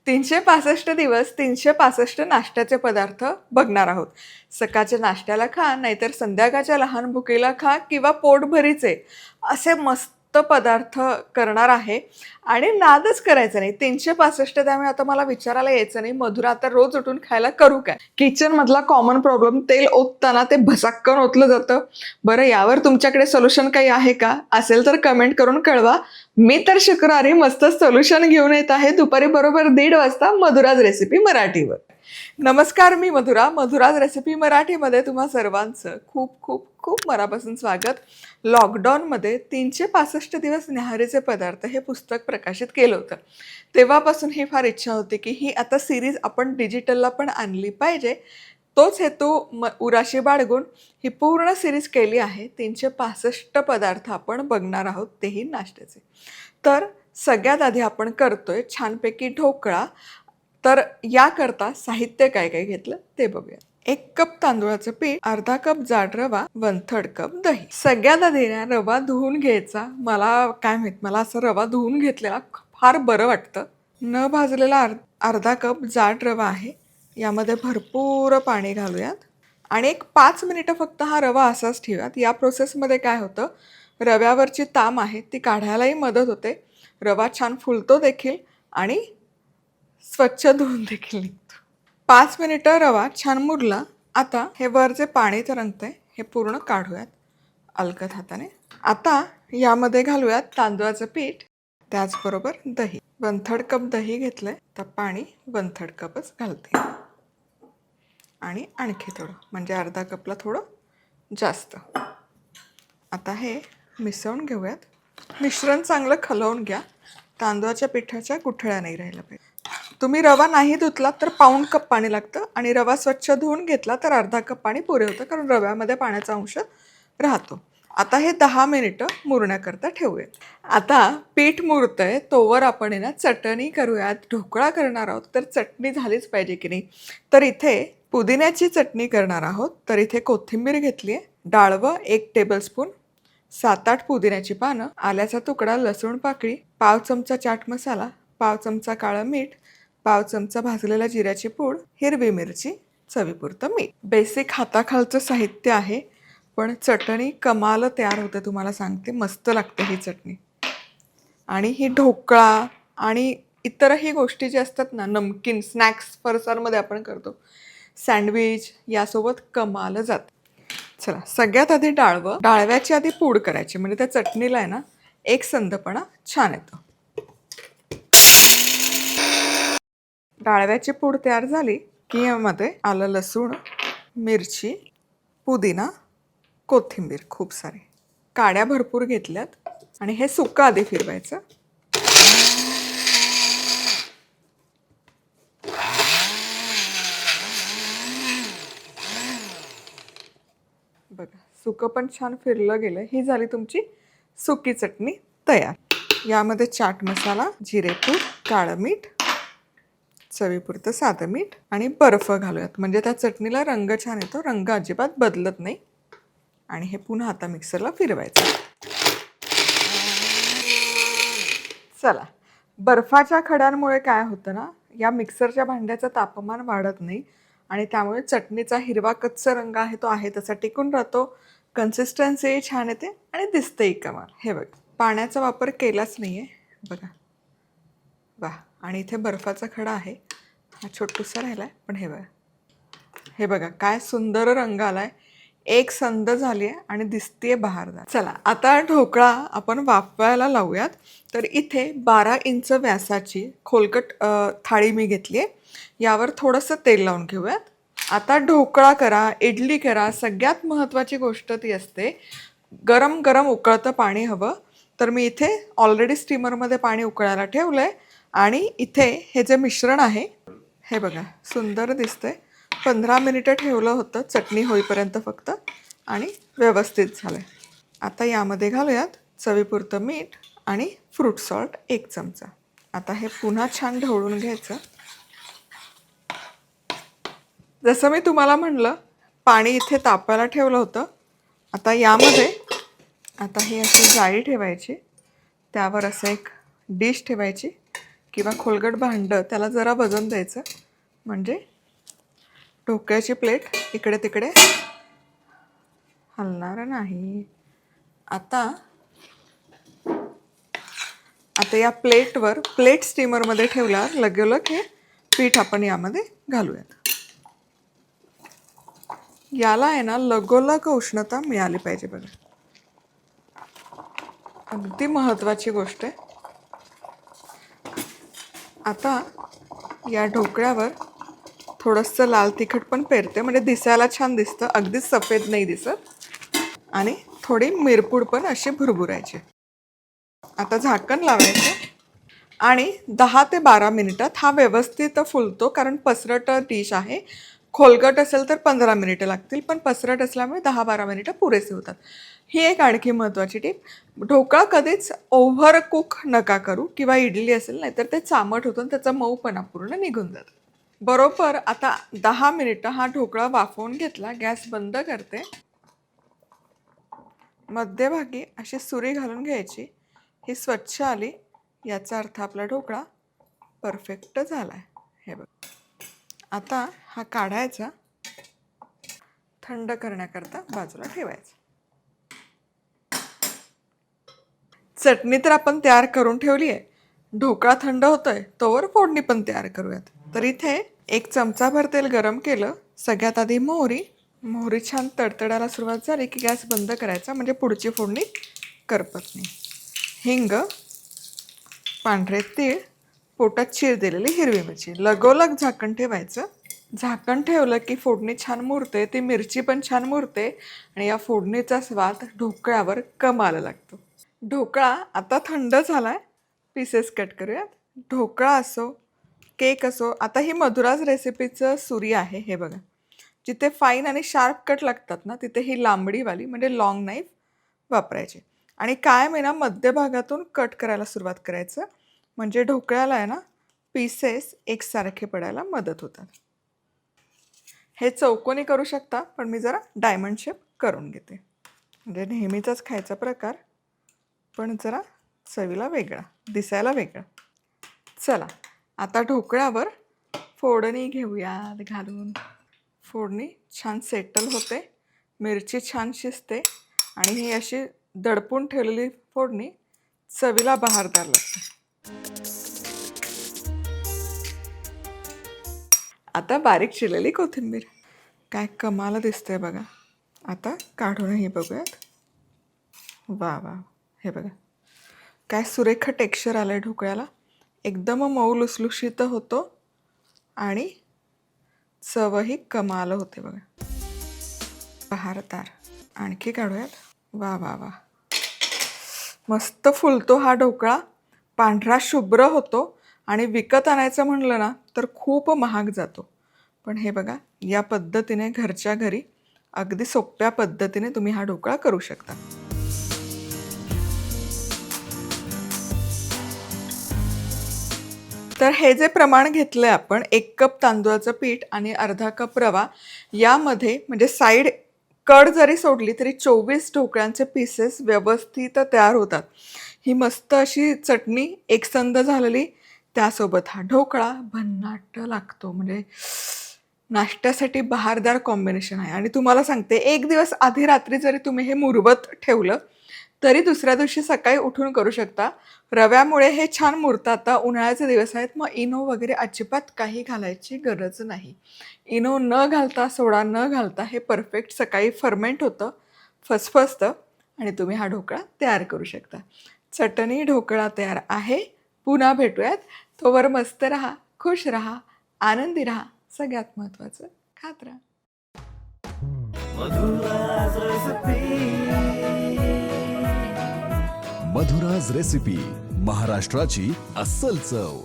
365 दिवस 365 नाश्त्याचे पदार्थ बघणार आहोत. सकाळच्या नाश्त्याला खा, नाहीतर संध्याकाळच्या लहान भुकेला खा किंवा पोटभरीचे असे मस्त पदार्थ करणार आहे आणि नादच करायचा नाही. 365 त्यामुळे आता मला विचारायला यायचं नाही, मधुरा आता रोज उठून खायला करू काय? किचनमधला कॉमन प्रॉब्लेम तेल ओतताना ते भसाक्कन ओतलं जातं. बरं यावर तुमच्याकडे सोल्युशन काही आहे का? असेल तर कमेंट करून कळवा. मी तर शुक्रवारी मस्त सोल्युशन घेऊन येत आहे दुपारी बरोबर 1:30 वाजता मधुराज रेसिपी मराठीवर. नमस्कार, मी मधुरा. मधुराज रेसिपी मराठीमध्ये तुम्हा सर्वांचं खूप खूप खूप मनापासून स्वागत. लॉकडाऊनमध्ये 365 दिवस न्याहारीचे पदार्थ हे पुस्तक प्रकाशित केलं होतं. तेव्हापासून ही फार इच्छा होती की ही आता सिरीज आपण डिजिटलला पण आणली पाहिजे. तोच हेतू उराशी बाळगून ही पूर्ण सिरीज केली आहे. 365 पदार्थ आपण बघणार आहोत, तेही नाश्त्याचे. तर सगळ्यात आधी आपण करतोय छानपैकी ढोकळा. तर याकरता साहित्य काय काय घेतलं ते बघूया. 1 कप तांदूळाचं पीठ, अर्धा कप जाड रवा, 1/3 कप दही. सगळ्यात आधी ना रवा धुवून घ्यायचा. मला काय माहित, मला असं रवा धुवून घेतलेला फार बरं वाटतं. न भाजलेला अर्धा कप जाड रवा आहे. यामध्ये भरपूर पाणी घालूयात आणि एक 5 मिनिटं फक्त हा रवा असाच ठेवूयात. या प्रोसेसमध्ये काय होतं, रव्यावरची ताम आहे ती काढायलाही मदत होते. रवा छान फुलतो देखील आणि स्वच्छ धुवून देखील निघतो. 5 मिनिटं रवा छान मुरला. आता हे वर जे पाणी तरंगतंय हे पूर्ण काढूयात अलगद हाताने. आता यामध्ये घालूयात तांदूळाचं पीठ, त्याचबरोबर दही. 1/3 कप दही घेतलंय, तर पाणी 1/3 कपच घालते आणि आणखी थोडं, म्हणजे अर्धा कपला थोडं जास्त. आता हे मिसळून घेऊयात. मिश्रण चांगलं खलवून घ्या. तांदूळाच्या पिठाच्या गुठळ्या नाही राहिला पाहिजे. तुम्ही रवा नाही धुतला तर 1/4 कप पाणी लागतं आणि रवा स्वच्छ धुवून घेतला तर अर्धा कप पाणी पुरे होतं, कारण रव्यामध्ये पाण्याचा अंश राहतो. आता हे 10 मिनिटं मुरण्याकरता ठेवूयात. आता पीठ मुरतंय तोवर आपण आहे ना चटणी करूयात. ढोकळा करणार आहोत तर चटणी झालीच पाहिजे की नाही. तर इथे पुदिन्याची चटणी करणार आहोत. तर इथे कोथिंबीर घेतली आहे, डाळवं 1 टेबलस्पून, 7-8 पुदिन्याची पानं, आल्याचा तुकडा, लसूण पाकळी, पाव चमचा चाट मसाला, पाव चमचा काळं मीठ, पाव चमचा भाजलेल्या जिऱ्याची पूड, हिरवी मिरची, चवीपुरतं मीठ. बेसिक हाताखालचं साहित्य आहे, पण चटणी कमाल तयार होते. तुम्हाला सांगते, मस्त लागते ही चटणी. आणि ही ढोकळा आणि इतरही गोष्टी ज्या असतात ना, नमकीन स्नॅक्स फरसाणमध्ये आपण करतो, सँडविच, यासोबत कमाल जाते. चला, सगळ्यात आधी डाळव्याची आधी पूड करायची, म्हणजे त्या चटणीला आहे ना एक संधपणा छान येतो. डाळव्याची पूड तयार झाली की यामध्ये आलं, लसूण, मिरची, पुदिना, कोथिंबीर खूप सारी, काड्या भरपूर घेतल्यात आणि हे सुक्क आधी फिरवायचं. बघा, सुकं पण छान फिरलं गेलं. ही झाली तुमची सुकी चटणी तयार. यामध्ये चाट मसाला, जिरेपूड, काळं मीठ, चवीपुरतं साधं मीठ आणि बर्फ घालूयात, म्हणजे त्या चटणीला रंग छान येतो. रंग अजिबात बदलत नाही. आणि हे पुन्हा आता मिक्सरला फिरवायचं. चला, बर्फाच्या खड्यांमुळे काय होतं ना, या मिक्सरच्या भांड्याचं तापमान वाढत नाही आणि त्यामुळे चटणीचा हिरवा कच्चा रंग आहे तो आहे तसा टिकून राहतो. कन्सिस्टन्सी छान येते आणि दिसतेही कमाल. हे बघा, पाण्याचा वापर केलाच नाही आहे बघा. वा, आणि इथे बर्फाचा खडा आहे, हा छोटूसा राहिला आहे, पण हे बघा काय सुंदर रंग आलाय. एक संध झाली आहे आणि दिसतीये बहारदार. चला, आता ढोकळा आपण वाफवायला लावूयात. तर इथे 12 इंच व्यासाची खोलकट थाळी मी घेतली आहे. यावर थोडंसं तेल लावून घेऊयात. आता ढोकळा करा, इडली करा, सगळ्यात महत्त्वाची गोष्ट ती असते गरम गरम उकळतं पाणी हवं. तर मी इथे ऑलरेडी स्टीमरमध्ये पाणी उकळायला ठेवलं आहे आणि इथे हे जे मिश्रण आहे हे बघा सुंदर दिसतंय. 15 मिनिटं ठेवलं होतं चटणी होईपर्यंत फक्त आणि व्यवस्थित झालं आहे. आता यामध्ये घालूयात चवीपुरतं मीठ आणि फ्रूट सॉल्ट 1 चमचा. आता हे पुन्हा छान ढवळून घ्यायचं. जसं मी तुम्हाला म्हणलं, पाणी इथे तापायला ठेवलं होतं. आता यामध्ये आता ही अशी जाळी ठेवायची, त्यावर असं एक डिश ठेवायची किंवा खोलगट भांडं त्याला जरा वजन द्यायचं, म्हणजे ढोकळ्याची प्लेट इकडे तिकडे हलणार नाही. आता या प्लेटवर प्लेट स्टीमरमध्ये ठेवल्यावर लगेलग हे पीठ आपण यामध्ये घालूयात. याला आहे ना लगोलग उष्णता मिळाली पाहिजे बघा, अगदी महत्त्वाची गोष्ट आहे. आता या ढोकळ्यावर थोडंसं लाल तिखट पण पेरते, म्हणजे दिसायला छान दिसतं, अगदीच सफेद नाही दिसत. आणि थोडी मिरपूड पण अशी भुरभुरायची. आता झाकण लावायचं आणि 10 ते 12 मिनिटात हा व्यवस्थित फुलतो, कारण पसरट डिश आहे. खोलगट असेल तर 15 मिनिटं लागतील, पण पसरट असल्यामुळे 10-12 मिनिटं पुरेसे होतात. ही एक आणखी महत्त्वाची टीप. ढोकळा कधीच ओव्हर कुक नका करू, किंवा इडली असेल नाहीतर ते चामट होतं, त्याचा मऊपणा पूर्ण निघून जातो. बरोबर आता 10 मिनिटं हा ढोकळा वाफवून घेतला. गॅस बंद करते. मध्यभागी अशी सुरी घालून घ्यायची. ही स्वच्छ आली याचा अर्थ आपला ढोकळा परफेक्ट झाला आहे. हे बघ. आता हा काढायचा, थंड करण्याकरता बाजूला ठेवायचा. चटणी तर आपण तयार करून ठेवली आहे. ढोकळा थंड होतोय तोवर फोडणी पण तयार करूयात. तर इथे 1 चमचाभर तेल गरम केलं. सगळ्यात आधी मोहरी छान तडतडायला सुरुवात झाली की गॅस बंद करायचा, म्हणजे पुढची फोडणी करपत नाही. हिंग, पांढरे तीळ, पोटात चीर दिलेली हिरवी मिरची. लगोलग झाकण ठेवायचं. झाकण ठेवलं की फोडणी छान मुरते, ती मिरची पण छान मुरते आणि या फोडणीचा स्वाद ढोकळ्यावर कमाल लागतो. ढोकळा आता थंड झालाय. पीसेस कट करूयात. ढोकळा असो, केक असो, आता ही मधुराज रेसिपीचं सुरी आहे. हे बघा, जिथे फाईन आणि शार्प कट लागतात ना, तिथे ही लांबडीवाली म्हणजे लॉंग नाईफ वापरायची. आणि कायम आहे ना मध्यभागातून कट करायला सुरुवात करायचं, म्हणजे ढोकळ्याला आहे ना पीसेस एकसारखे पडायला मदत होतात. हे चौकोनी करू शकता, पण मी जरा डायमंड शेप करून घेते, म्हणजे नेहमीचाच खायचा प्रकार, पण जरा चवीला वेगळा, दिसायला वेगळा. चला आता ढोकळ्यावर फोडणी घेऊयात घालून. फोडणी छान सेटल होते, मिरची छान शिजते आणि ही अशी दडपून ठेवलेली फोडणी चवीला बहारदार लागते. आता बारीक चिरलेली कोथिंबीर. काय कमाल दिसतंय बघा. आता काढूनही बघूयात. वा वा, हे बघा काय सुरेख टेक्स्चर आलं आहे ढोकळ्याला. एकदम मऊ लुसलुशीत होतो आणि चवही कमाल होते बघा, बहारदार. आणखी काढूयात. वा वा वा, मस्त फुलतो हा ढोकळा, पांढरा शुभ्र होतो आणि विकत आणायचं म्हणलं ना तर खूप महाग जातो. पण हे बघा, या पद्धतीने घरच्या घरी अगदी सोप्या पद्धतीने तुम्ही हा ढोकळा करू शकता. तर हे जे प्रमाण घेतलंय आपण, 1 कप तांदूळाचं पीठ आणि अर्धा कप रवा, यामध्ये म्हणजे साईड कड जरी सोडली तरी 24 ढोकळ्यांचे पीसेस व्यवस्थित तयार होतात. ही मस्त अशी चटणी एकसंध झालेली, त्यासोबत हा ढोकळा भन्नाट लागतो. म्हणजे नाश्त्यासाठी बहारदार कॉम्बिनेशन आहे. आणि तुम्हाला सांगते, 1 दिवस आधी रात्री जरी तुम्ही हे मुरवत ठेवलं तरी दुसऱ्या दिवशी सकाळी उठून करू शकता. रव्यामुळे हे छान मुरतं. आता उन्हाळ्याचे दिवस आहेत, मग इनो वगैरे अजिबात काही घालायची गरज नाही. इनो न घालता, सोडा न घालता हे परफेक्ट सकाळी फर्मेंट होतं, फसफसतं आणि तुम्ही हा ढोकळा तयार करू शकता. चटणी ढोकळा तयार आहे. पुन्हा भेटूयात. तोवर मस्त राहा, खुश राहा, आनंदी राहा, सगळ्यात महत्त्वाचं खात राहा. मधुराज रेसिपी, महाराष्ट्राची अस्सल चव.